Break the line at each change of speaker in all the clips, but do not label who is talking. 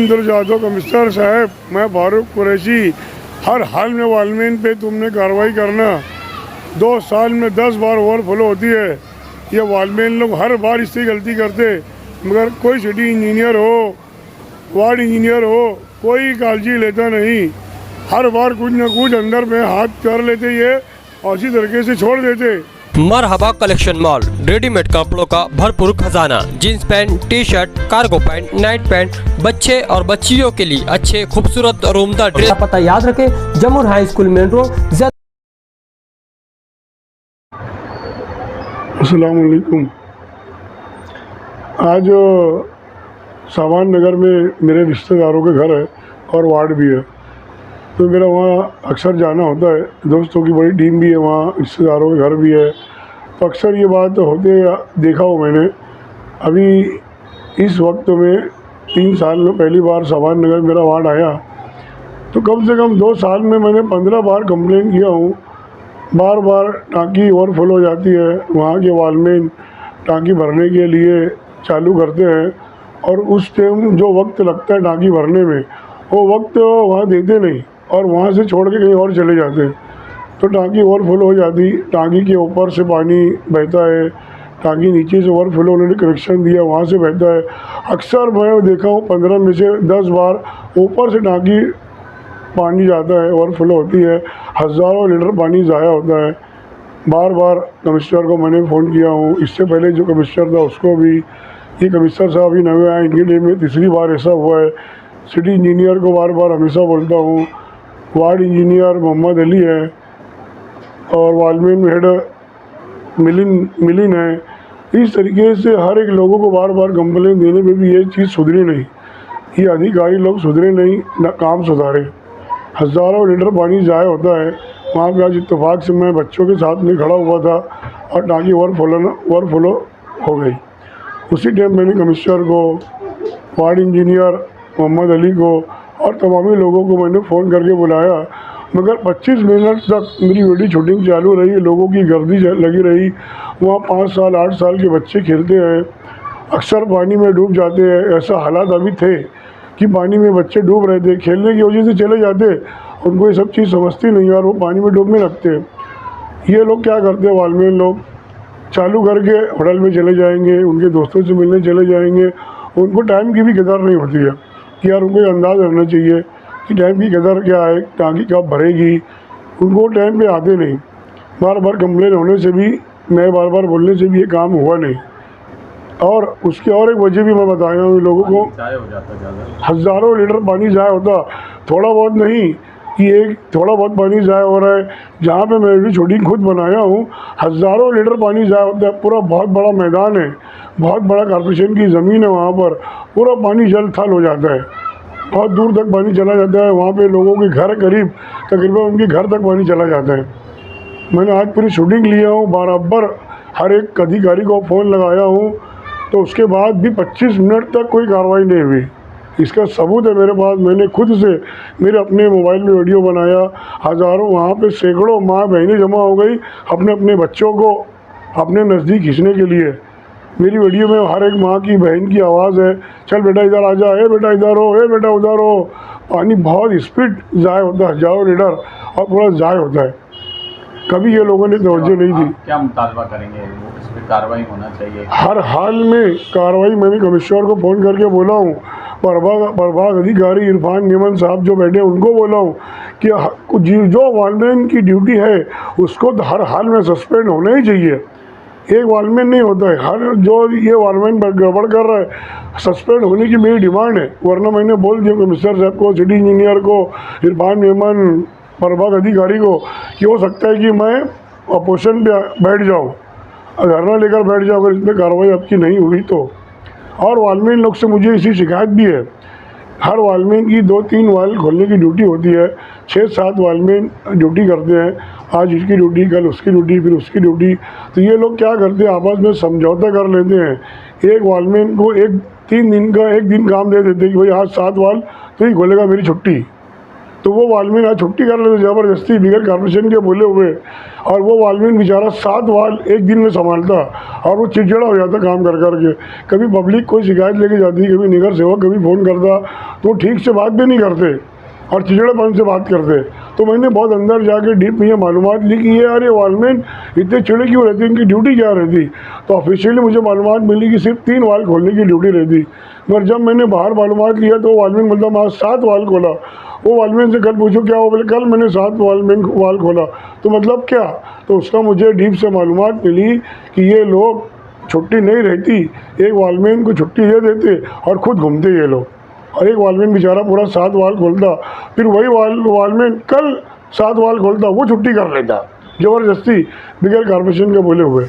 इंद्रजादव commissioner साहब, मैं फारूक कुरैशी, हर हाल में वालमेन पे तुमने कार्रवाई करना। 2 साल में 10 बार ओवरफ्लो होती है। ये वालमेन लोग हर बार इससे गलती करते, मगर कोई सिटी इंजीनियर हो, वार्ड इंजीनियर हो, कोई काळजी लेता नहीं। हर बार कुछ न कुछ अंदर में हाथ कर लेते ये और इसी तरीके से छोड़ देते।
मरहबा कलेक्शन मॉल, रेडीमेड कपड़ों का भरपूर खजाना, jeans pant, T shirt, cargo pant, night pant, बच्चे और बच्चियों के लिए अच्छे खूबसूरत और उम्दा ड्रेस।
पता याद रखें, जमुर हाई स्कूल मेन रोड।
अस्सलाम वालेकुम। आज सामान नगर में मेरे रिश्तेदारों के घर है और वार्ड भी है, तो मेरा वहाँ अक्सर जाना होता है। दोस्तों की बड़ी टीम भी है वहाँ, रिश्तेदारों के घर भी है, तो अक्सर ये बात होते देखा हो मैंने। अभी इस वक्त में 3 साल में पहली बार सामान नगर मेरा वार्ड आया, तो कम से कम 2 साल में मैंने 15 बार कंप्लेन किया हूँ। बार बार टांकी ओवरफ्लो हो जाती है, वहाँ के वालमेन टांकी भरने के लिए चालू करते हैं और उस टाइम जो वक्त लगता है टांकी भरने में, वो वक्त वहाँ देते नहीं और वहाँ से छोड़ के कहीं और चले जाते हैं, तो टांकी ओवरफ्लो हो जाती। टांकी के ऊपर से पानी बहता है, टांकी नीचे से ओवरफ्लो उन्होंने कनेक्शन दिया, वहाँ से बहता है। अक्सर मैं देखा हूँ 15 में से 10 बार ऊपर से टांकी पानी जाता है, ओवरफ्लो होती है, हज़ारों लीटर पानी ज़ाया होता है। बार बार कमिश्नर को मैंने फ़ोन किया हूँ, इससे पहले जो कमिश्नर था उसको भी। ये कमिश्नर साहब अभी नए आए, इनके लिए में तीसरी बार ऐसा हुआ है। सिटी इंजीनियर को बार बार हमेशा बोलता हूँ, वार्ड इंजीनियर मोहम्मद अली है और वालमेन हेड मिलिन है। इस तरीके से हर एक लोगों को बार बार कंप्लेन देने में भी ये चीज़ सुधरी नहीं, ये अधिकारी लोग सुधरे नहीं, ना काम सुधारे। हज़ारों लीटर पानी ज़ाया होता है वहाँ पे। आज इत्तेफाक से मैं बच्चों के साथ में खड़ा हुआ था और टांकी ओवरफ्लो हो गई। उसी टाइम मैंने कमिश्नर को, वार्ड इंजीनियर मोहम्मद अली को और तमामी लोगों को मैंने फ़ोन करके बुलाया, मगर 25 मिनट तक मेरी वीडियो शूटिंग चालू रही। लोगों की गर्दी लगी रही, वहाँ 5 साल 8 साल के बच्चे खेलते हैं, अक्सर पानी में डूब जाते हैं। ऐसा हालात अभी थे कि पानी में बच्चे डूब रहे थे, खेलने की वजह से चले जाते, उनको ये सब चीज़ समझती नहीं और वो पानी में डूबने लगते हैं। ये लोग क्या करते हैं, वालमेन लोग चालू करके होटल में चले जाएंगे, उनके दोस्तों से मिलने चले जाएंगे। उनको टाइम की भी कदर नहीं होती है कि यार उनको अंदाज़ रहना चाहिए कि टाइम की कदर क्या है, टांकी कब भरेगी। उनको टाइम पे आते नहीं। बार बार कंप्लेन होने से भी, मैं बार बार बोलने से भी ये काम हुआ नहीं। और उसकी और एक वजह भी मैं बताया हूँ लोगों को, हज़ारों लीटर पानी ज़ाया होता, थोड़ा बहुत नहीं कि एक थोड़ा बहुत पानी ज़ाया हो रहा है। जहाँ पे मैं भी छोटी खुद बनाया हूँ, हज़ारों लीटर पानी ज़ाया होता है। पूरा बहुत बड़ा मैदान है, बहुत बड़ा कॉर्पोरेशन की ज़मीन है, वहाँ पर पूरा पानी जल थल हो जाता है, बहुत दूर तक पानी चला जाता है। वहाँ पे लोगों के घर करीब तकरीबन उनके घर तक पानी चला जाता है। मैंने आज पूरी शूटिंग लिया हूँ, बराबर हर एक अधिकारी को फ़ोन लगाया हूँ, तो उसके बाद भी 25 मिनट तक कोई कार्रवाई नहीं हुई। इसका सबूत है मेरे पास, मैंने खुद से मेरे अपने मोबाइल में वीडियो बनाया। हज़ारों, वहाँ पे सैकड़ों माँ बहनें जमा हो गई अपने अपने बच्चों को अपने नज़दीक खींचने के लिए। मेरी वीडियो में हर एक माँ की बहन की आवाज़ है, चल बेटा इधर आ जा, ए बेटा इधर हो, ए बेटा उधर हो। पानी बहुत स्पीड ज़ाया होता है, हज़ारों लीटर, और पूरा ज़ाया होता है। कभी ये लोगों ने तवज्जो नहीं दी।
क्या मुतालबा करेंगे, इस पर कार्रवाई होना चाहिए? हर
हाल में कार्रवाई। मैंने कमिश्नर को फ़ोन करके बोला हूँ, प्रभाग अधिकारी इरफान निमन साहब जो बैठे उनको बोला हूँ कि जो वालमैन की ड्यूटी है उसको तो हर हाल में सस्पेंड होना ही चाहिए। एक वालमैन नहीं होता है, हर जो ये वालमैन गड़बड़ कर रहा है सस्पेंड होने की मेरी डिमांड है। वरना मैंने बोल दिया कमिश्नर साहब को, सिटी इंजीनियर को, इरफान निमन, प्रभाग अधिकारी को कि हो सकता है कि मैं अपोजिशन पे बैठ जाऊँ, धरना लेकर बैठ जाऊँ अगर इसमें कार्रवाई आपकी नहीं हुई तो। और वालमेन लोग से मुझे इसी शिकायत भी है। हर वालमेन की 2-3 वाल खोलने की ड्यूटी होती है, 6-7 वालमेन ड्यूटी करते हैं। आज इसकी ड्यूटी, कल उसकी ड्यूटी, फिर उसकी ड्यूटी। तो ये लोग क्या करते हैं, आपस में समझौता कर लेते हैं। एक वालमेन को एक 3 दिन का 1 दिन काम दे देते हैं कि भाई आज 7 वाल तो ही खोलेगा, मेरी छुट्टी। तो वो वालमीन आज छुट्टी कर लेते ज़बरदस्ती बिगर कॉर्पोरेशन के बोले हुए, और वो वालमीन बेचारा 7 वाल एक दिन में संभालता और वो चिड़चिड़ा हो जाता काम कर करके। कभी पब्लिक कोई शिकायत लेके जाती, कभी निगर सेवक कभी फ़ोन करता तो ठीक से बात भी नहीं करते और चिड़चिड़ापन से बात करते। तो मैंने बहुत अंदर जाके डीप में ये मालूमात ली कि ये यार ये वालमैन इतने चिड़े क्यों रहते हैं, इनकी ड्यूटी क्या रहती। तो ऑफिशियली मुझे मालूमात मिली कि सिर्फ 3 वाल खोलने की ड्यूटी रहती, मगर जब मैंने बाहर मालूमात लिया तो वालमैन बोलता मैं 7 वाल खोला। वो वालमैन से कल पूछो क्या हो, बोले कल मैंने 7 वाल खोला। तो मतलब क्या, तो उसका मुझे डीप से मालूमात मिली कि ये लोग छुट्टी नहीं रहती, एक वालमैन को छुट्टी दे देते और ख़ुद घूमते ये लोग, और एक वालमैन बेचारा पूरा 7 वाल खोलता, फिर वही वालमैन कल 7 वाल खोलता, वो छुट्टी कर लेता ज़बरदस्ती बिगर कॉर्पोरेशन के बोले हुए।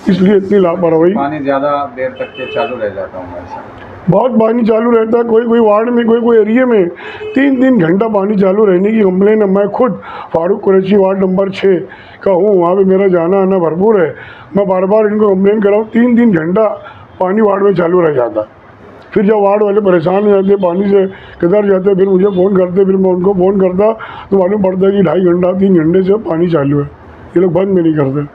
इसलिए इतनी लापरवाही।
पानी ज़्यादा देर तक के चालू रह जाता हूँ ऐसा,
बहुत पानी चालू रहता है, कोई वार्ड में कोई एरिया में 3 घंटा पानी चालू रहने की कंप्लेन है। मैं खुद फारूक कुरैशी वार्ड नंबर 6 का हूँ, वहाँ पे मेरा जाना आना भरपूर है। मैं बार बार इनको कंप्लेन कर रहा हूँ, 3 घंटा पानी वार्ड में चालू रह जाता। फिर जब वार्ड वाले परेशान हो जाते, पानी से किधर जाते, फिर मुझे फ़ोन करते, फिर मैं उनको फ़ोन करता तो मालूम पड़ता है कि 2.5 घंटा 3 घंटे से पानी चालू है, ये लोग बंद भी नहीं करते।